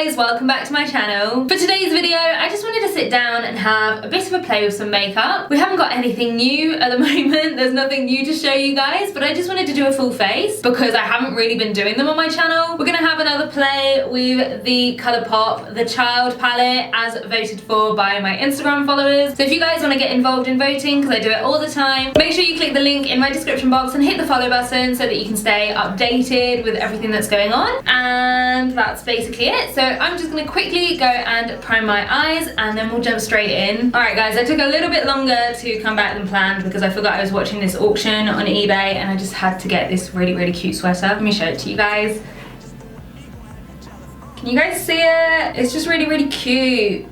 guys, welcome back to my channel. For today's video, I just wanted to sit down and have a bit of a play with some makeup. We haven't got anything new at the moment, there's nothing new to show you guys, but I just wanted to do a full face because I haven't really been doing them on my channel. We're gonna have another play with the Colourpop, the Child palette, as voted for by my Instagram followers. So if you guys want to get involved in voting, because I do it all the time, make sure you click the link in my description box and hit the follow button so that you can stay updated with everything that's going on. And that's basically it. So I'm just gonna quickly go and prime my eyes and then we'll jump straight in. Alright guys, I took a little bit longer to come back than planned because I forgot I was watching this auction on eBay and I just had to get this really cute sweater. Let me show it to you guys. Can you guys see it? It's just really cute.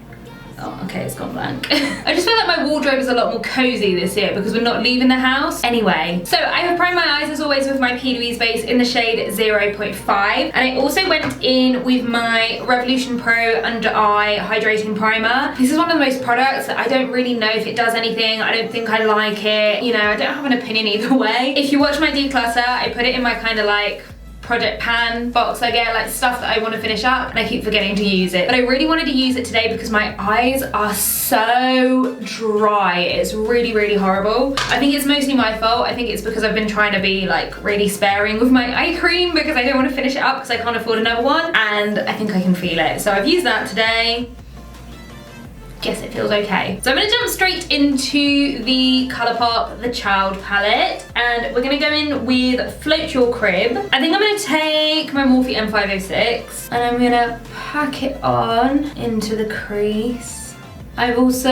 Oh, okay, it's gone blank. I just feel like my wardrobe is a lot more cozy this year because we're not leaving the house. Anyway, so I have primed my eyes as always with my P. Louise base in the shade 0.5. And I also went in with my Revolution Pro Under Eye Hydrating Primer. This is one of those products that I don't really know if it does anything. I don't think I like it. You know, I don't have an opinion either way. If you watch my declutter, I put it in my kind of like project pan box. I get like stuff that I want to finish up and I keep forgetting to use it, but I really wanted to use it today because my eyes are so dry. It's really horrible. I think it's mostly my fault. I think it's because I've been trying to be like really sparing with my eye cream because I don't want to finish it up because I can't afford another one, and I think I can feel it. So I've used that today. Guess it feels okay. So I'm gonna jump straight into the Colourpop, the Child palette, and we're gonna go in with Float Your Crib. I think I'm gonna take my Morphe M506 and I'm gonna pack it on into the crease. I've also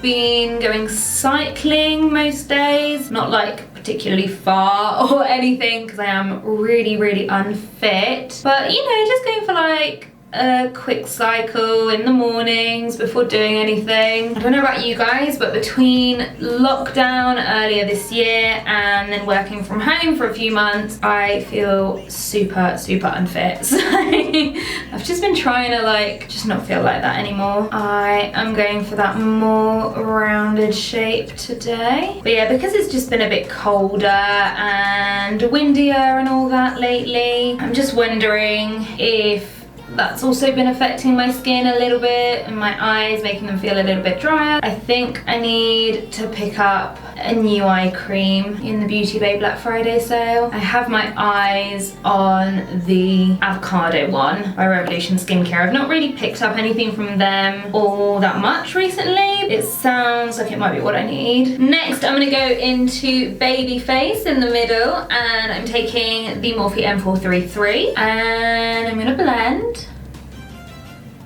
been going cycling most days, not like particularly far or anything because I am really unfit, but you know, just going for like a quick cycle in the mornings before doing anything. I don't know about you guys, but between lockdown earlier this year and then working from home for a few months, I feel super unfit. So I've just been trying to like just not feel like that anymore. I am going for that more rounded shape today. But yeah, because it's just been a bit colder and windier and all that lately, I'm just wondering if that's also been affecting my skin a little bit and my eyes, making them feel a little bit drier. I think I need to pick up a new eye cream in the Beauty Bay Black Friday sale. I have my eyes on the avocado one by Revolution Skincare. I've not really picked up anything from them all that much recently. It sounds like it might be what I need. Next, I'm gonna go into Baby Face in the middle and I'm taking the Morphe M433 and I'm gonna blend.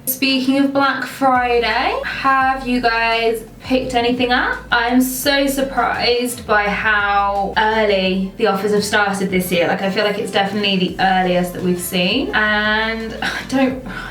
Speaking of Black Friday, have you guys picked anything up? I'm so surprised by how early the offers have started this year. Like I feel like it's definitely the earliest that we've seen, and I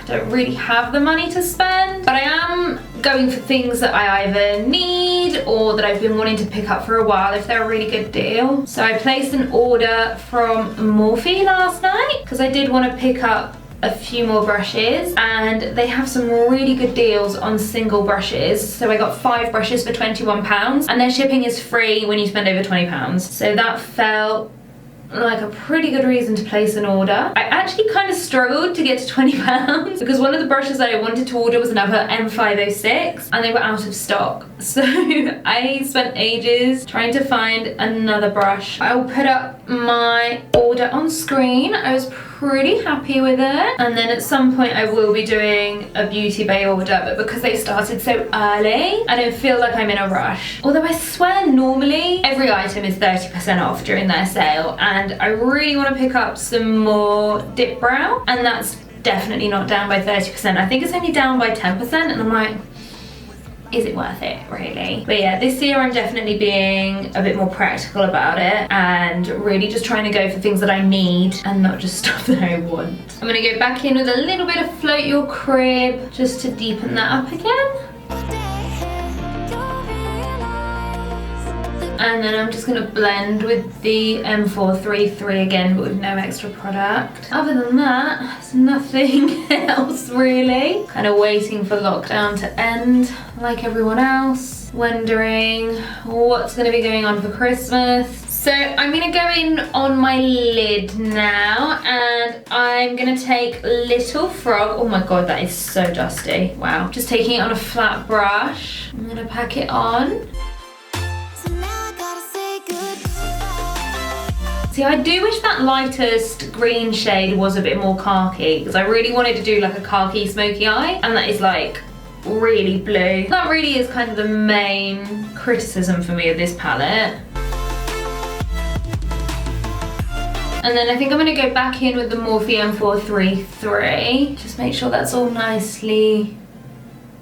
don't really have the money to spend, but I am going for things that I either need or that I've been wanting to pick up for a while if they're a really good deal. So I placed an order from Morphe last night because I did want to pick up a few more brushes and they have some really good deals on single brushes. So I got 5 brushes for £21 and their shipping is free when you spend over £20. So that felt like a pretty good reason to place an order. I actually kind of struggled to get to £20 because one of the brushes that I wanted to order was another M506 and they were out of stock. So I spent ages trying to find another brush. I'll put up my order on screen. I was pretty happy with it, and then at some point I will be doing a Beauty Bay order, but because they started so early I don't feel like I'm in a rush. Although I swear normally every item is 30% off during their sale, and I really want to pick up some more dip brow, and that's definitely not down by 30%. I think it's only down by 10%, and I'm like, is it worth it really? But yeah, this year I'm definitely being a bit more practical about it and really just trying to go for things that I need and not just stuff that I want. I'm gonna go back in with a little bit of Float Your Crib just to deepen that up again. And then I'm just gonna blend with the M433 again, but with no extra product. Other than that, there's nothing else really. Kind of waiting for lockdown to end like everyone else. Wondering what's gonna be going on for Christmas. So I'm gonna go in on my lid now, and I'm gonna take Little Frog. Oh my god, that is so dusty. Wow. Just taking it on a flat brush. I'm gonna pack it on. See, I do wish that lightest green shade was a bit more khaki, because I really wanted to do like a khaki smoky eye, and that is like really blue. That really is kind of the main criticism for me of this palette. And then I think I'm going to go back in with the Morphe M433. Just make sure that's all nicely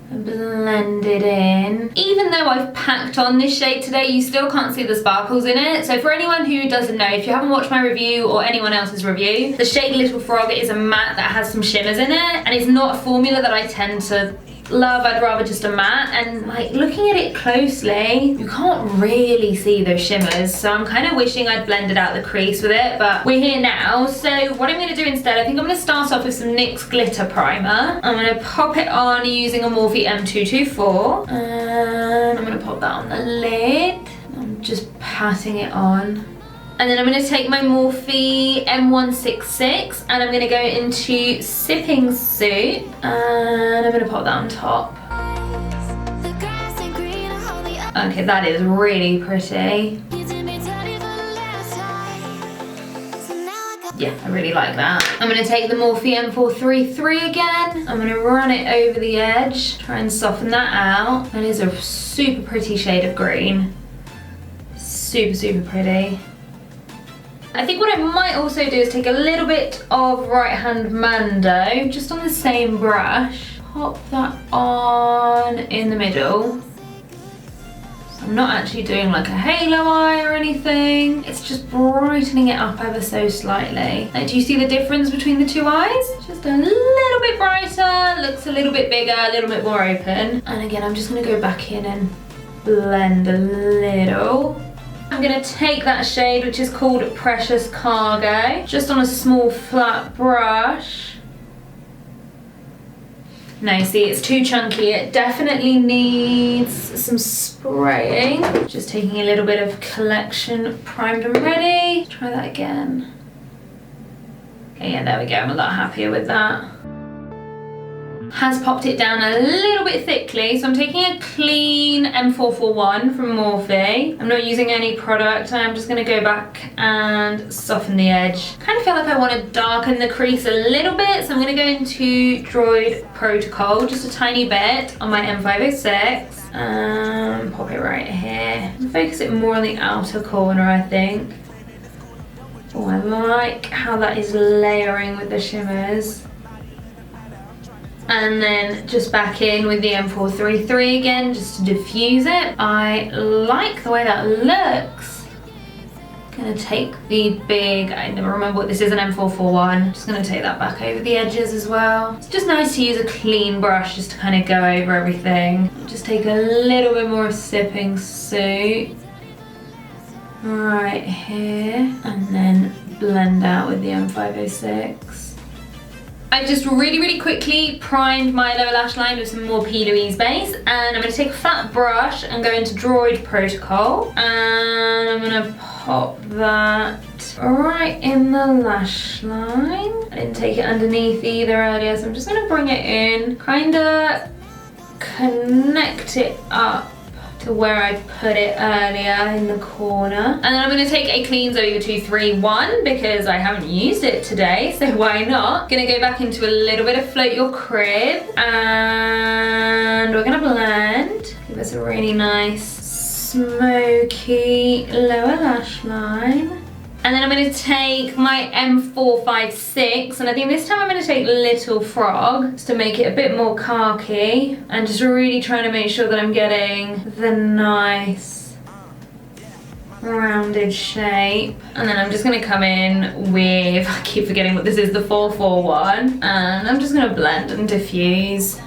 blended in. Even though I've packed on this shade today, you still can't see the sparkles in it. So for anyone who doesn't know, if you haven't watched my review or anyone else's review, the shade Little Frog is a matte that has some shimmers in it, and it's not a formula that I tend to love. I'd rather just a matte, and like looking at it closely, you can't really see those shimmers, so I'm kind of wishing I'd blended out the crease with it, but we're here now. So what I'm going to do instead, I think I'm going to start off with some NYX glitter primer. I'm going to pop it on using a Morphe M224, and I'm going to pop that on the lid. I'm just patting it on. And then I'm going to take my Morphe M166 and I'm going to go into Sipping Suit, and I'm going to pop that on top. Okay, that is really pretty. Yeah, I really like that. I'm going to take the Morphe M433 again. I'm going to run it over the edge, try and soften that out. That is a super pretty shade of green. Super, super pretty. I think what I might also do is take a little bit of Right Hand Mando, just on the same brush. Pop that on in the middle. So I'm not actually doing like a halo eye or anything. It's just brightening it up ever so slightly. Like, do you see the difference between the two eyes? Just a little bit brighter, looks a little bit bigger, a little bit more open. And again, I'm just gonna go back in and blend a little. I'm going to take that shade, which is called Precious Cargo, just on a small flat brush. No, see, it's too chunky. It definitely needs some spraying. Just taking a little bit of Collection Primed and Ready. Try that again. Okay, yeah, there we go. I'm a lot happier with that. Has popped it down a little bit thickly, so I'm taking a clean M441 from Morphe. I'm not using any product. I'm just going to go back and soften the edge. Kind of feel like I want to darken the crease a little bit, so I'm going to go into Droid Protocol just a tiny bit on my M506 and pop it right here. Focus it more on the outer corner, I think. Oh, I like how that is layering with the shimmers. And then just back in with the M433 again, just to diffuse it. I like the way that looks. Gonna take the big, I never remember what this is, an M441. Just gonna take that back over the edges as well. It's just nice to use a clean brush just to kind of go over everything. Just take a little bit more Sipping Suit right here, and then blend out with the M506. I just really quickly primed my lower lash line with some more P. Louise base, and I'm going to take a flat brush and go into Droid Protocol, and I'm going to pop that right in the lash line. I didn't take it underneath either earlier, so I'm just going to bring it in, kind of connect it up to where I put it earlier in the corner. And then I'm going to take a clean Zoe 231 because I haven't used it today, so why not? Gonna go back into a little bit of Float Your Crib, and we're gonna blend. Give us a really nice smoky lower lash line. And then I'm going to take my M456, and I think this time I'm going to take Little Frog just to make it a bit more khaki, and just really trying to make sure that I'm getting the nice rounded shape. And then I'm just going to come in with, I keep forgetting what this is, the 441, and I'm just going to blend and diffuse.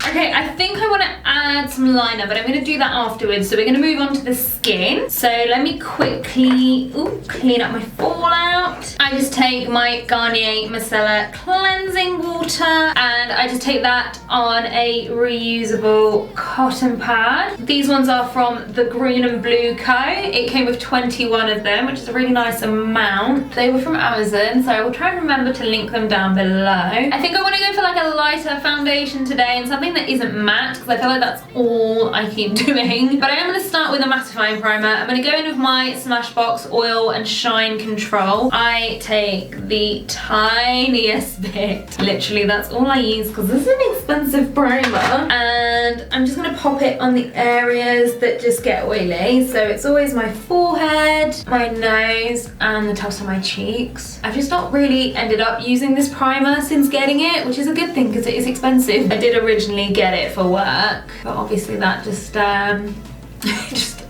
Okay, I think I want to add some liner, but I'm going to do that afterwards. So we're going to move on to the skin. So let me quickly clean up my fallout. I just take my Garnier Micellar Cleansing Water, and and I just take that on a reusable cotton pad. These ones are from the Green and Blue Co. It came with 21 of them, which is a really nice amount. They were from Amazon, so I will try and remember to link them down below. I think I want to go for like a lighter foundation today and something that isn't matte, because I feel like that's all I keep doing. But I am going to start with a mattifying primer. I'm going to go in with my Smashbox Oil and Shine Control. I take the tiniest bit. Literally, that's all I use because this is an expensive primer. And I'm just going to pop it on the areas that just get oily. So it's always my forehead, my nose, and the tops of my cheeks. I've just not really ended up using this primer since getting it, which is a good thing because it is expensive. I did originally get it for work, but obviously that just just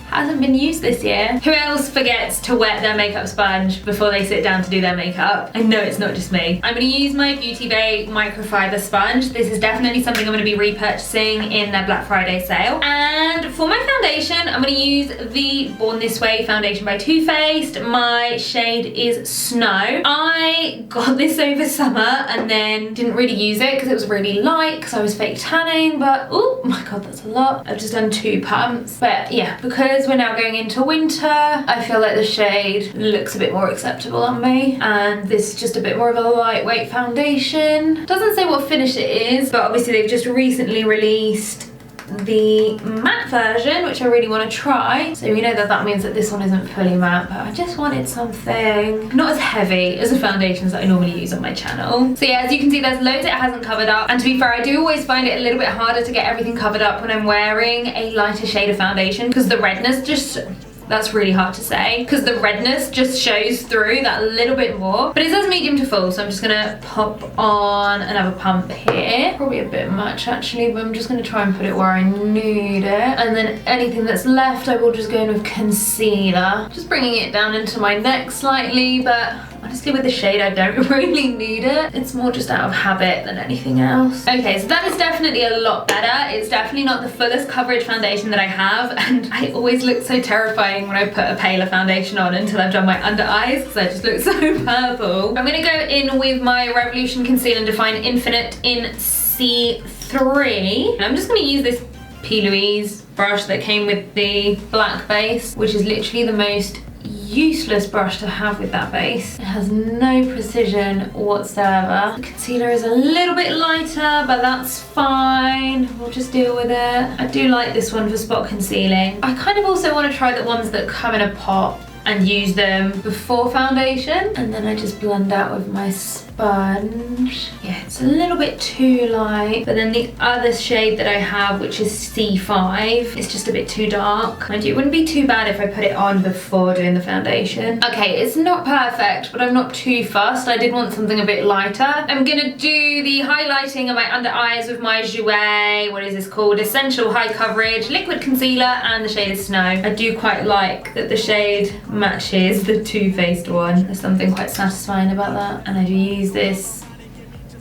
hasn't been used this year. Who else forgets to wet their makeup sponge before they sit down to do their makeup? I know it's not just me. I'm going to use my Beauty Bay microfiber sponge. This is definitely something I'm going to be repurchasing in their Black Friday sale. And for my foundation, I'm going to use the Born This Way foundation by Too Faced. My shade is Snow. I got this over summer and then didn't really use it because it was really light because I was fake tanning, but oh my god, that's a lot. I've just done 2 pumps. But yeah, because we're now going into winter, I feel like the shade looks a bit more acceptable on me, and this is just a bit more of a lightweight foundation. Doesn't say what finish it is, but obviously they've just recently released the matte version, which I really want to try. So we know that that means that this one isn't fully matte, but I just wanted something not as heavy as the foundations that I normally use on my channel. So yeah, as you can see, there's loads it hasn't covered up, and to be fair, I do always find it a little bit harder to get everything covered up when I'm wearing a lighter shade of foundation, because the redness just... That's really hard to say because the redness just shows through that little bit more. But it says medium to full, so I'm just gonna pop on another pump here. Probably a bit much actually, but I'm just gonna try and put it where I need it. And then anything that's left, I will just go in with concealer. Just bringing it down into my neck slightly, but honestly with the shade I don't really need it. It's more just out of habit than anything else. Okay, so that is definitely a lot better. It's definitely not the fullest coverage foundation that I have, and I always look so terrifying when I put a paler foundation on until I've done my under eyes because I just look so purple. I'm gonna go in with my Revolution Conceal and Define Infinite in C3. And I'm just gonna use this P. Louise brush that came with the black base, which is literally the most useless brush to have with that base. It has no precision whatsoever. The concealer is a little bit lighter, but that's fine. We'll just deal with it. I do like this one for spot concealing. I kind of also want to try the ones that come in a pot and use them before foundation, and then I just blend out with my sponge. Yeah, it's a little bit too light, but then the other shade that I have, which is C5, is just a bit too dark. Mind you, it wouldn't be too bad if I put it on before doing the foundation. Okay, it's not perfect, but I'm not too fussed. I did want something a bit lighter. I'm gonna do the highlighting of my under eyes with my Jouer, what is this called? Essential High Coverage Liquid Concealer, and the shade is Snow. I do quite like that the shade matches the Too Faced one. There's something quite satisfying about that, and I do use this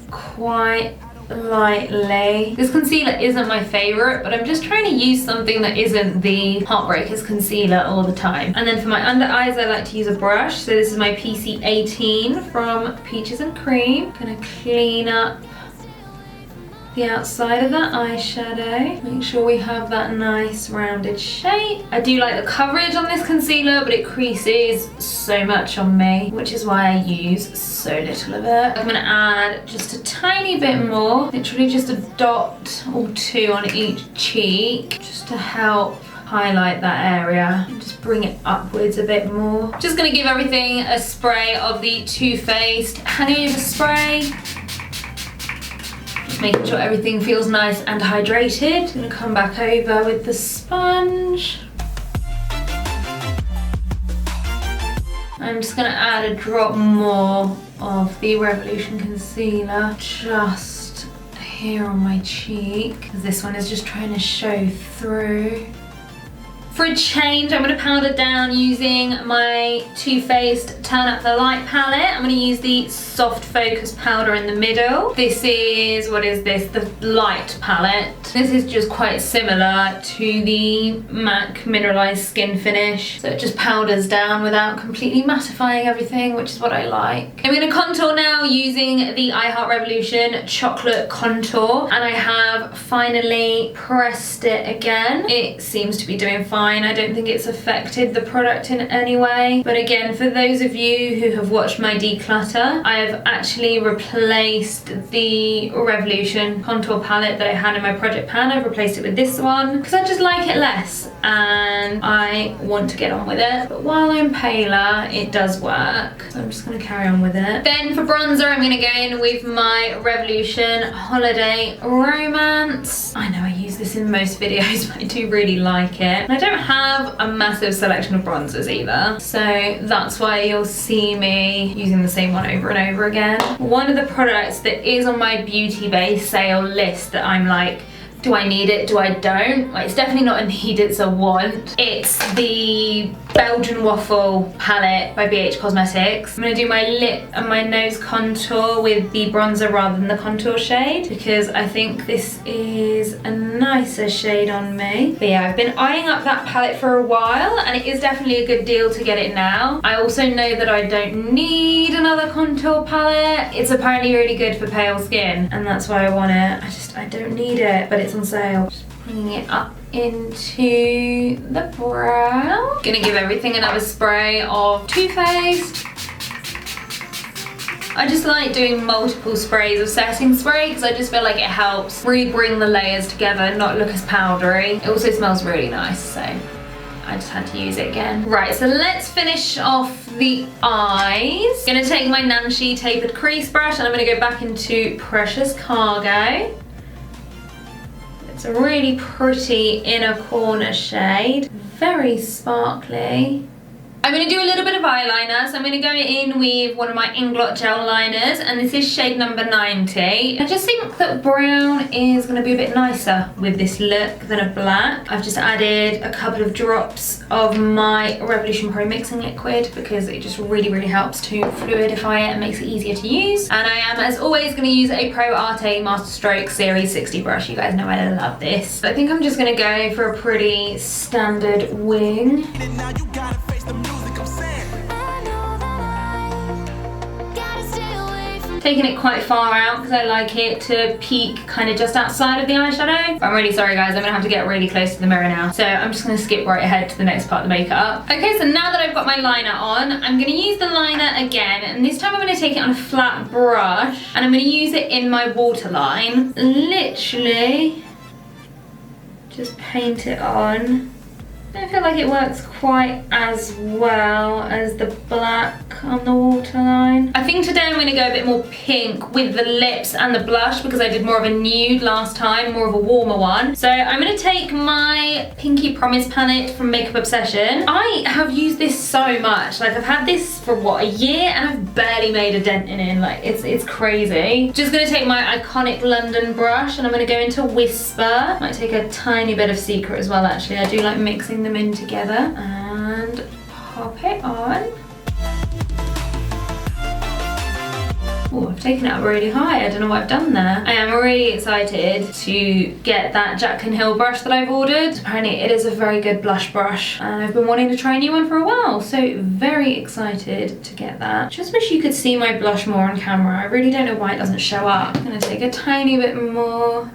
quite lightly. This concealer isn't my favourite, but I'm just trying to use something that isn't the Heartbreakers concealer all the time. And then for my under eyes, I like to use a brush. So this is my PC18 from Peaches and Cream. I'm gonna clean up the outside of that eyeshadow. Make sure we have that nice rounded shape. I do like the coverage on this concealer, but it creases so much on me, which is why I use so little of it. I'm gonna add just a tiny bit more, literally just a dot or 2 on each cheek, just to help highlight that area and just bring it upwards a bit more. Just gonna give everything a spray of the Too Faced Hangover Spray. Making sure everything feels nice and hydrated. I'm gonna come back over with the sponge. I'm just gonna add a drop more of the Revolution concealer just here on my cheek, because this one is just trying to show through. For a change, I'm going to powder down using my Too Faced Turn Up the Light palette. I'm going to use the Soft Focus powder in the middle. This is, what is this? The light palette. This is just quite similar to the MAC Mineralized Skin Finish. So it just powders down without completely mattifying everything, which is what I like. I'm going to contour now using the Revolution Chocolate Contour. And I have finally pressed it again. It seems to be doing fine. I don't think it's affected the product in any way. But again, for those of you who have watched my declutter, I have actually replaced the Revolution contour palette that I had in my project pan. I've replaced it with this one because I just like it less and I want to get on with it. But while I'm paler, it does work. So I'm just going to carry on with it. Then for bronzer, I'm going to go in with my Revolution Holiday Romance. I know I use this in most videos, but I do really like it. And I don't have a massive selection of bronzers either, so that's why you'll see me using the same one over and over again. One of the products that is on my beauty base sale list that I'm like, do I need it? Do I don't? Like, it's definitely not a need, it's a want. It's the Belgian Waffle palette by BH Cosmetics. I'm gonna do my lip and my nose contour with the bronzer rather than the contour shade because I think this is a nicer shade on me. But yeah, I've been eyeing up that palette for a while and it is definitely a good deal to get it now. I also know that I don't need another contour palette. It's apparently really good for pale skin and that's why I want it. I don't need it, but it's on sale. Just bringing it up into the brow. Gonna give everything another spray of Too Faced. I just like doing multiple sprays of setting spray because I just feel like it helps really bring the layers together, not look as powdery. It also smells really nice, so I just had to use it again. Right, so let's finish off the eyes. I'm gonna take my Nancy tapered crease brush and I'm gonna go back into Precious Cargo. It's a really pretty inner corner shade, very sparkly. I'm going to do a little bit of eyeliner, so I'm going to go in with one of my Inglot gel liners, and this is shade number 90. I just think that brown is going to be a bit nicer with this look than a black. I've just added a couple of drops of my Revolution Pro mixing liquid because it just really, really helps to fluidify it and makes it easier to use. And I am, as always, going to use a Pro Arte Masterstroke Series 60 brush. You guys know I love this. But I think I'm just going to go for a pretty standard wing. Taking it quite far out because I like it to peak kind of just outside of the eyeshadow. But I'm really sorry guys, I'm gonna have to get really close to the mirror now. So I'm just gonna skip right ahead to the next part of the makeup. Okay, so now that I've got my liner on, I'm gonna use the liner again. And this time I'm gonna take it on a flat brush and I'm gonna use it in my waterline. Literally, just paint it on. I don't feel like it works quite as well as the black on the waterline. I think today I'm going to go a bit more pink with the lips and the blush because I did more of a nude last time, more of a warmer one. So I'm going to take my Pinky Promise palette from Makeup Obsession. I have used this so much. Like, I've had this for what, a year, and I've barely made a dent in it. Like, it's crazy. Just going to take my iconic London brush and I'm going to go into Whisper. Might take a tiny bit of Secret as well, actually. I do like mixing them in together and pop it on. Oh, I've taken it up really high. I don't know what I've done there. I am really excited to get that Jaclyn Hill brush that I've ordered. Apparently it is a very good blush brush and I've been wanting to try a new one for a while, so very excited to get that. Just wish you could see my blush more on camera. I really don't know why it doesn't show up. I'm gonna take a tiny bit more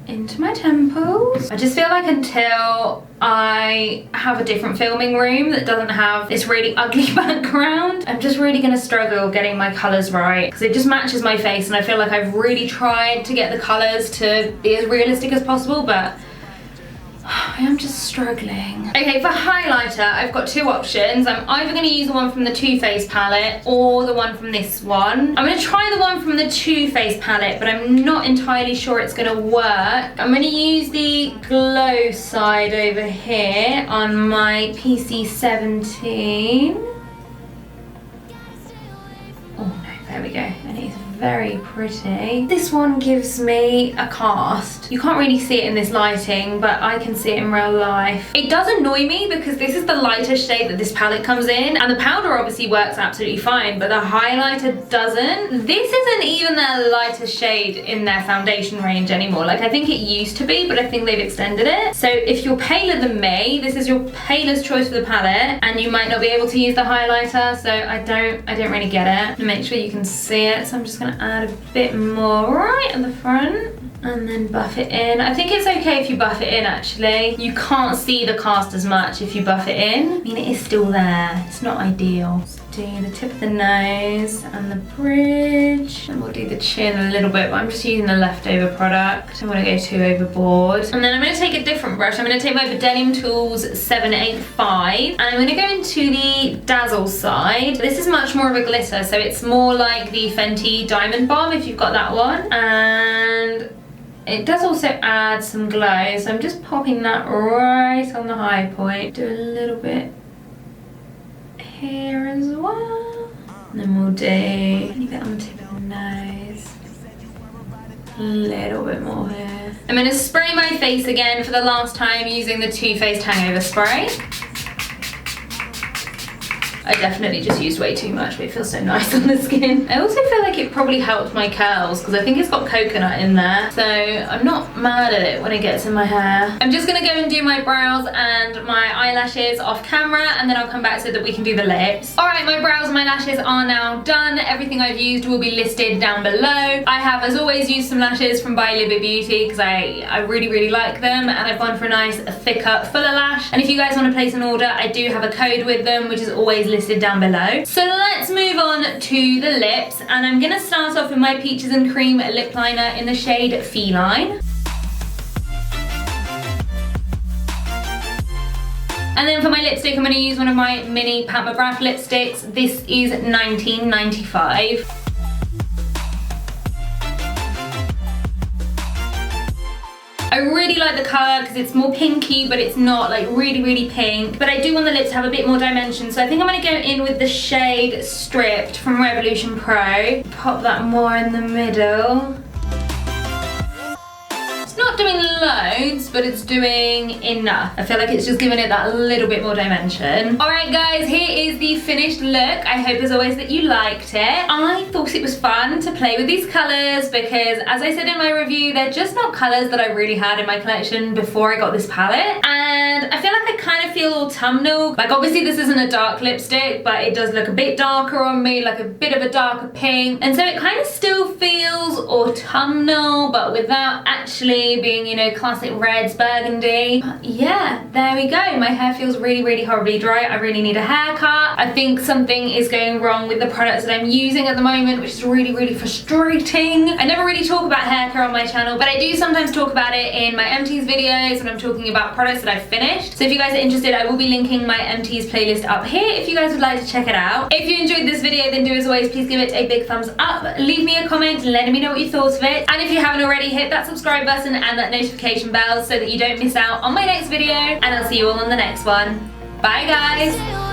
into my temples. I just feel like until I have a different filming room that doesn't have this really ugly background, I'm just really gonna struggle getting my colours right because it just matches my face and I feel like I've really tried to get the colours to be as realistic as possible, but I am just struggling. Okay, for highlighter, I've got two options. I'm either going to use the one from the Too Faced palette or the one from this one. I'm going to try the one from the Too Faced palette, but I'm not entirely sure it's going to work. I'm going to use the glow side over here on my PC17. Oh no, there we go. And it's very pretty. This one gives me a cast. You can't really see it in this lighting, but I can see it in real life. It does annoy me because this is the lightest shade that this palette comes in, and the powder obviously works absolutely fine, but the highlighter doesn't. This isn't even their lightest shade in their foundation range anymore. Like, I think it used to be, but I think they've extended it. So if you're paler than me, this is your palest choice for the palette, and you might not be able to use the highlighter, so I don't really get it. Make sure you can see it, so I'm just gonna add a bit more right at the front and then buff it in. I think it's okay if you buff it in, actually. You can't see the cast as much if you buff it in. I mean, it is still there. It's not ideal. Let's do the tip of the nose and the bridge, and we'll do the chin a little bit, but I'm just using the leftover product. I don't want to go too overboard. And then I'm going to take a different brush. I'm going to take my Videlium Tools 785, and I'm going to go into the Dazzle side. This is much more of a glitter, so it's more like the Fenty Diamond Bomb, if you've got that one. And it does also add some glow, so I'm just popping that right on the high point. Do a little bit here as well. And then we'll do a little bit on the tip of the nose. A little bit more here. I'm going to spray my face again for the last time using the Too Faced Hangover Spray. I definitely just used way too much, but it feels so nice on the skin. I also feel like it probably helped my curls because I think it's got coconut in there. So I'm not mad at it when it gets in my hair. I'm just gonna go and do my brows and my eyelashes off camera, and then I'll come back so that we can do the lips. All right, my brows and my lashes are now done. Everything I've used will be listed down below. I have, as always, used some lashes from By Libby Beauty because I really, really like them, and I've gone for a nice, thicker, fuller lash. And if you guys want to place an order, I do have a code with them, which is always listed down below. So let's move on to the lips, and I'm gonna start off with my Peaches and Cream lip liner in the shade Feline. And then for my lipstick, I'm gonna use one of my mini Pat McGrath lipsticks. This is 1995. I really like the colour because it's more pinky, but it's not like really, really pink. But I do want the lips to have a bit more dimension, so I think I'm going to go in with the shade Stripped from Revolution Pro. Pop that more in the middle. It's not doing loads, but it's doing enough. I feel like it's just giving it that little bit more dimension. Alright guys, here is the finished look. I hope as always that you liked it. I thought it was fun to play with these colours because, as I said in my review, they're just not colours that I really had in my collection before I got this palette. And I feel like I kind of feel autumnal. Like, obviously this isn't a dark lipstick, but it does look a bit darker on me, like a bit of a darker pink. And so it kind of still feels autumnal, but without actually being, you know, classic reds, burgundy. But yeah, there we go. My hair feels really, really horribly dry. I really need a haircut. I think something is going wrong with the products that I'm using at the moment, which is really, really frustrating. I never really talk about hair care on my channel, but I do sometimes talk about it in my empties videos when I'm talking about products that I've finished. So if you guys are interested, I will be linking my empties playlist up here if you guys would like to check it out. If you enjoyed this video, then do as always, please give it a big thumbs up. Leave me a comment letting me know what you thought of it. And if you haven't already, hit that subscribe button and that notification bell so that you don't miss out on my next video, and I'll see you all on the next one. Bye guys!